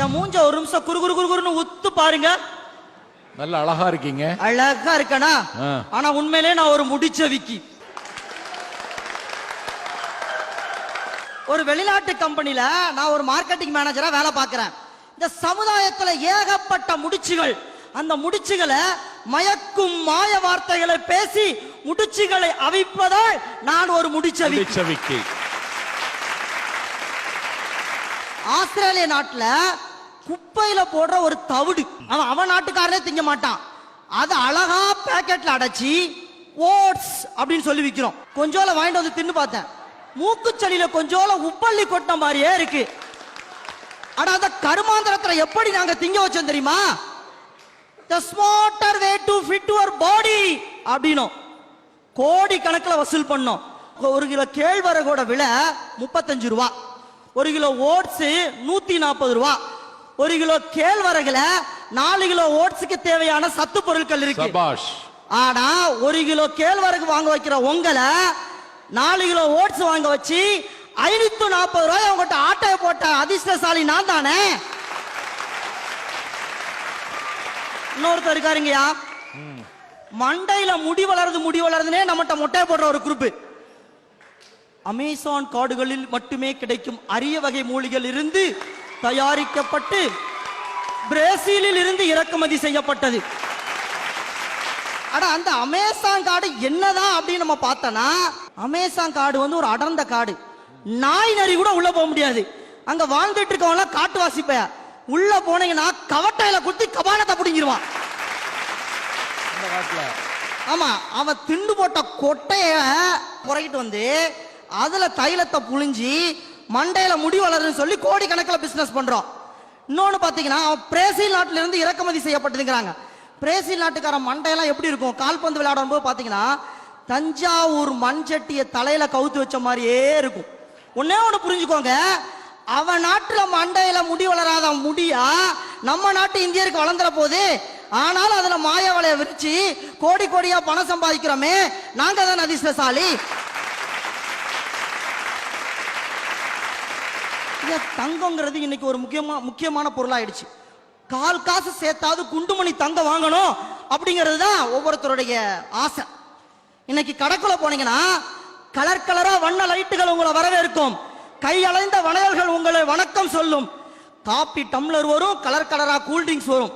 என் மூஞ்ச ஒரு நிமிஷம் குறு குறு குறு குறுன்னு உத்து பாருங்க. நல்ல அழகா இருக்கீங்க. அழகா இருக்கனா? ஆனா உண்மையிலே நான் ஒரு முடிச்சவிக்கி. ஒரு வெளிநாட்டு கம்பெனில நான் ஒரு மார்க்கெட்டிங் மேனேஜரா வேலை பார்க்கிறேன். இந்த சமுதாயத்துல ஏகப்பட்ட முடிச்சுகள். அந்த முடிச்சுகளை மயக்கும் மாய வார்த்தைகளை பேசி முடிச்சுகளை அவிப்பதால் நான் ஒரு முடிச்சவிக்கி. ஆஸ்திரேலிய நாட்டுல குப்பையில போடுற ஒரு தவிடு அவன் நாட்டுக்காரனே திங்க மாட்டான். அது அழகா பேக்கெட்ல அடைச்சி ஓட்ஸ் அப்படின்னு சொல்லி விக்கிறோம். கொஞ்சோல வாங்கிட்டு வந்து தின்னு பார்த்தேன். மூக்குச்சளியில கொஞ்சோல உப்பள்ளி கொட்டின மாதிரியே இருக்கு. ஆனா அந்த கருமாந்திரத்துல எப்படி நாங்க திங்க வச்சோம் தெரியுமா? The smarter way to fit your body அப்படினோம். கோடி கணக்கில் வசூல் பண்ணோம். ஒரு கிலோ கேழ்வரகோட விலை 35 ரூபா. ஒரு கிலோ ஓட்ஸ் 140 ரூபா. ஒரு கிலோ கேழ்வரகுல 4 கிலோ ஓட்ஸுக்கு தேவையான சத்து பொருட்கள் இருக்கு. ஆனா ஒரு கிலோ கேழ்வரகு வாங்க வைக்கிற உங்களை 4 கிலோ ஓட்ஸ் வாங்க வச்சு 540 ரூபாய் அவங்ககிட்ட ஆட்டைய போட்ட அதிர்ஷ்டசாலி நான் தானே. இன்னொருத்தர் இருக்காருங்கயா, மண்டையில முடி வளருதுன்னே நம்மகிட்ட மொட்டை போடுற ஒரு குரூப். அமேசான் காடுகளில் மட்டுமே கிடைக்கும் அரிய வகை மூலிகள் இருந்து தயாரிக்கப்பட்டு பிரேசிலில் இருந்து இறக்குமதி செய்யப்பட்டது. ஆனா அந்த அமேசான் காடு என்னதான் அப்படின்னு நம்ம பார்த்தோம்னா, அமேசான் காடு வந்து ஒரு அடர்ந்த காடு. நாய் நரி கூட உள்ள போக முடியாது. அங்க வாழ்ந்துட்டு இருக்கவங்க காட்டுவாசி பைய. உள்ள போனீங்கன்னா கவட்டையில குத்தி கபாலத்தை பிடிங்கிருவான். ஆமா, அவன் திண்டு போட்ட கொட்டைய புறக்கிட்டு வந்து அதுல தைலத்தை புழிஞ்சி மண்டையில முடி வளருன்னு சொல்லி கோடி கணக்கில் பிசினஸ் பண்றோம். இன்னொன்னு பாத்தீங்கன்னா பிரேசில் நாட்டில இருந்து இறக்குமதி செய்யப்பட்டதுங்கிறாங்க. பிரேசில் நாட்டுக்கார மண்டையெல்லாம் எப்படி இருக்கும்? கால்பந்து விளையாடும் போது பாத்தீங்கன்னா தஞ்சாவூர் மண்சட்டிய தலையில கவுத்து வச்ச மாதிரியே இருக்கும். ஒன்னே ஒண்ணு புரிஞ்சுக்கோங்க, அவன் நாட்டுல மண்டையில முடி வளராத முடியா நம்ம நாட்டு இந்தியருக்கு வளர்ந்துற போது. ஆனாலும் அதுல மாய வலைய விரிச்சு கோடி கோடியா பணம் சம்பாதிக்கிறோமே, நாங்க தான் அதிர்ஷ்டசாலி. தங்கங்கிறது இன்னைக்கு ஒரு முக்கியமான பொருளாயிடுச்சு. கால் காசு சேர்த்தாவது குண்டுமணி தங்கம் வாங்கணும் அப்படிங்கிறது தான் ஒவ்வொருத்தருடைய ஆசை. இன்னைக்கு கடைக்குள்ள போனீங்கன்னா கலர் கலரா வண்ண லைட்டுகள் உங்களை வரவேற்கும். கையளைந்த வளையல்கள் உங்களை வணக்கம் சொல்லும். காப்பி டம்ளர் வரும், கலர் கலரா கூல்ட்ரிங்க்ஸ் வரும்.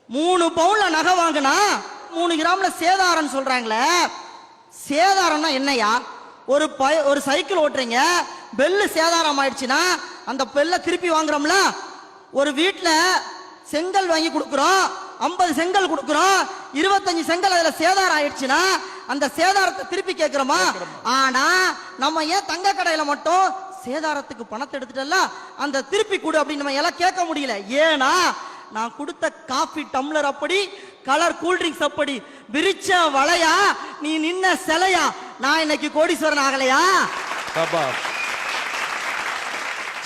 3 பவுன்ல நகை வாங்கினா 3 கிராம்ல சேதாரம் சொல்றாங்களே. சேதாரம்னா என்னையா? ஒரு சைக்கிள் ஓட்டுறீங்க, பெல்லு சேதாரம் ஆயிடுச்சுன்னா அந்த பெல்ல திருப்பி வாங்குறோம்ல. ஒரு வீட்டுல செங்கல் வாங்கி கொடுக்குறோம், 50 செங்கல் கொடுக்குறோம், 25 செங்கல் அதுல சேதாரம் ஆயிடுச்சுன்னா அந்த சேதாரத்தை திருப்பி கேட்கிறோமா? ஆனா நம்ம ஏன் தங்க கடையில மட்டும் சேதாரத்துக்கு பணத்தை எடுத்துட்டல அந்த திருப்பி கொடு அப்படின்னு நம்ம எல்லாம் கேட்க முடியல. ஏன்னா நான் கொடுத்த காபி டம்ளர் அப்படி, கலர் கூல்ட்ரிங்க்ஸ் அப்படி. விரிச்ச வளையா நீ நின்ன சிலையா? நான் இன்னைக்கு கோடீஸ்வரன் ஆகலையா?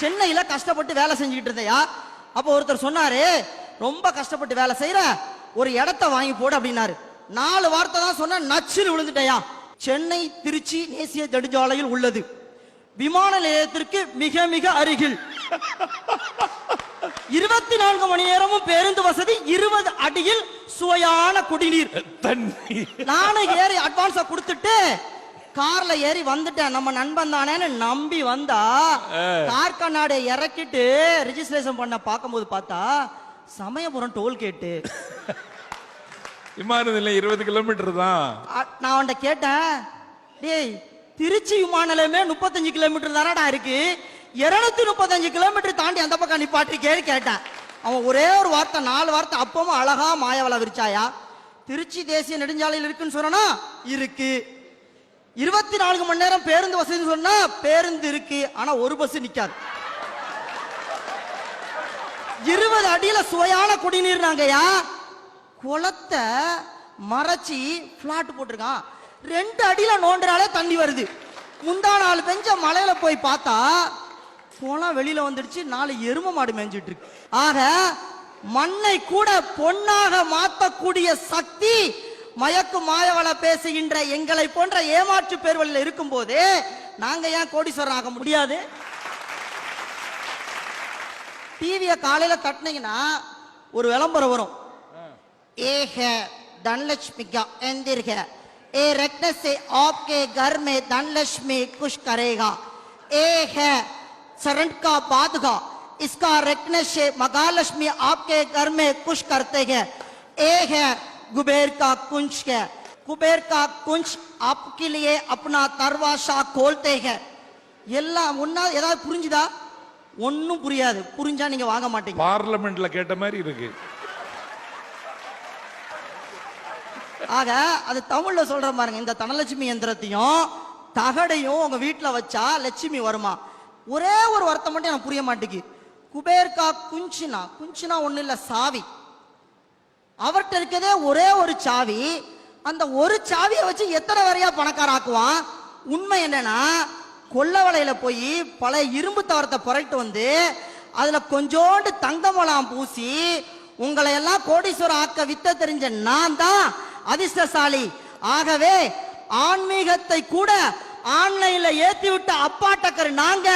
சென்னையில கஷ்டப்பட்டு வேலை செஞ்சுக்கிட்டு இருந்தையா. அப்ப ஒருத்தர் சொன்னாரு, ரொம்ப கஷ்டப்பட்டு வேலை செய்யற, ஒரு இடத்த வாங்கி போடு அப்படின்னாரு. 4 வார்த்தை தான் சொன்ன, நச்சுன்னு விழுந்துட்டயா. சென்னை திருச்சி தேசிய நெடுஞ்சாலையில் உள்ளது, விமான நிலையத்திற்கு மிக மிக அருகில், 24 மணி நேரமும் பேருந்து வசதி, 20 அடியில் சுவையான குடிநீர். நானும் ஏறி அட்வான்ஸா கொடுத்துட்டு கார்ல ஏறி வந்துட்டேன். நம்ம நண்பன் தானேன்னு நம்பி வந்தா கார் கண்ணாடியை இறக்கிட்டு ரெஜிஸ்ட்ரேஷன் பண்ண பார்க்கும்போது பார்த்தா சமயபுரம் டோல்கேட்டு. விமான நிலையம் 20 கிலோமீட்டர் தான். நான் அவன்கிட்ட கேட்டேன், டேய் திருச்சி விமான நிலையமே 35 கிலோமீட்டர் தானடா இருக்கு, 235 கிலோமீட்டர் தாண்டி அந்த பக்கம் நிப்பாட்டிருக்கேன்னு கேட்டேன். அவன் ஒரே ஒரு வார்த்தை, 4 வார்த்தை. அப்பவும் அழகா மாயவள விரிச்சாயா. திருச்சி தேசிய நெடுஞ்சாலையில் இருக்குன்னு சொன்னா இருக்கு, 24 மணி நேரம் பேருந்து வசதி சொன்னா பேருந்து இருக்கு, ஆனா ஒரு பஸ் நிக்காது. 20 அடியில சுவையான குடிநீர். நாங்கயா குளத்தை மறைச்சி பிளாட் போட்டிருக்கான், 2 அடியில நோண்டுறாலே தண்ணி வருது. முந்தா நாள் பெஞ்ச மலையில போய் பார்த்தா குளம் வெளியில வந்துடுச்சு, 4 எரும மாடு மேய்ஞ்சிட்டு இருக்கு. ஆக மண்ணை கூட பொன்னாக மாற்றக்கூடிய சக்தி மயக்கு மாயவள பேசுகின்ற எங்களை போன்ற ஏமாற்று பேர்வழியில் இருக்கும் போது நாங்க ஏன் கோடீஸ்வரன் ஆக முடியாது? டிவியை காலையில தட்டினீங்கன்னா ஒரு விளம்பரம் வரும். ஏ है धनलक्ष्मी का मंदिर है, ये रखने से आपके घर में धनलक्ष्मी खुश करेगा. ये है शरण का बादगा, इसका रखने से महालक्ष्मी आपके घर में खुश करते हैं. ये है कुबेर का कुंज है, कुबेर का कुंज आपके लिए अपना दरवाजा खोलते हैं. எல்லாம் ஒன்னா ஏதாவது புரிஞ்சுதா? ஒன்னும் புரியாது. புரிஞ்சா நீங்க வாங்க மாட்டீங்க. பார்லிமெண்ட்ல கேட்ட மாதிரி இருக்கு. ஆக அது தமிழ்ல சொல்ற பாருங்க. இந்த தனலட்சுமி யந்திரத்தையும் தகடையும் உங்க வீட்டுல வச்சா லட்சுமி வருமா? ஒரே ஒரு வார்த்தை மட்டும் எனக்கு புரிய மாட்டேங்குது. குபேர்கா குஞ்சினா, குஞ்சினா ஒண்ணு இல்ல, சாவி. அவர்கிட்ட இருக்கதே ஒரே ஒரு சாவி. அந்த ஒரு சாவியை வச்சு எத்தனை வரையா பணக்காராக்குவான்? உண்மை என்னன்னா, கொல்லவளையில போய் பழைய இரும்பு தவரத்தை புரட்டு வந்து அதுல கொஞ்சோண்டு தங்கமலாம் பூசி உங்களை எல்லாம் கோடீஸ்வரம் ஆக்க வித்த தெரிஞ்ச நான் தான் அதிர்ஷ்டசாலி. ஆகவே ஆன்மீகத்தை கூட ஆன்லைன்ல ஏத்தி விட்ட அப்பா டக்கர் நாங்க,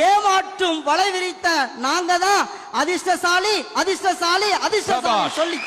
ஏமாற்றும் வலை விரித்த நாங்க தான் அதிர்ஷ்டசாலி, அதிர்ஷ்டசாலி, அதிர்ஷ்டசாலி சொல்லி